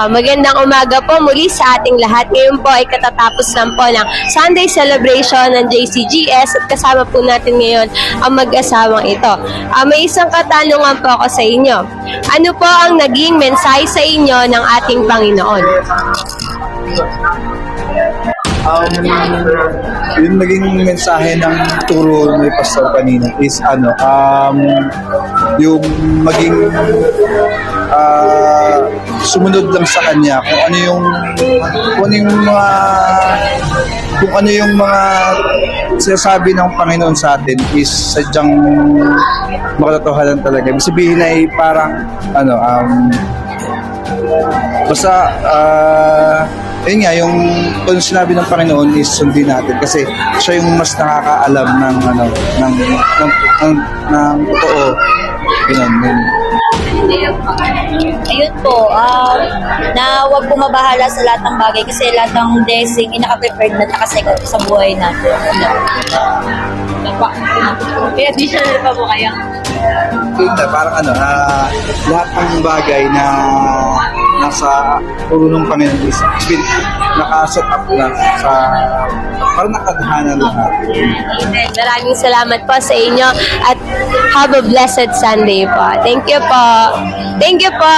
Magandang umaga po muli sa ating lahat. Ngayon po ay katatapos lang po ng Sunday celebration ng JCGS at kasama po natin ngayon ang mag-asawang ito. May isang katanungan po ako sa inyo. Ano po ang naging mensahe sa inyo ng ating Panginoon? Yung naging mensahe ng turo ni Pastor kanina is yung maging sumunod lang sa kanya kung ano yung mga sinasabi ng Panginoon sa atin is sadyang makatotohanan talaga. Ibig sabihin ay parang basta yun nga, yung kung sinabi ng Panginoon is sundin natin kasi siya yung mas nakakaalam ng totoo. Ganun. Ayun po, na huwag po mabahala sa lahat ng bagay kasi lahat ng blessing inaka-prepared na nakasegot sa buhay natin. Kaya di siya pa po kaya? Yun na, parang lahat ng bagay na nasa ulo ng Panginoon is nakaset up na sa parang nakadhanan lahat. Amen. Maraming salamat po sa inyo at have a blessed Sunday po. Thank you po. Thank you po.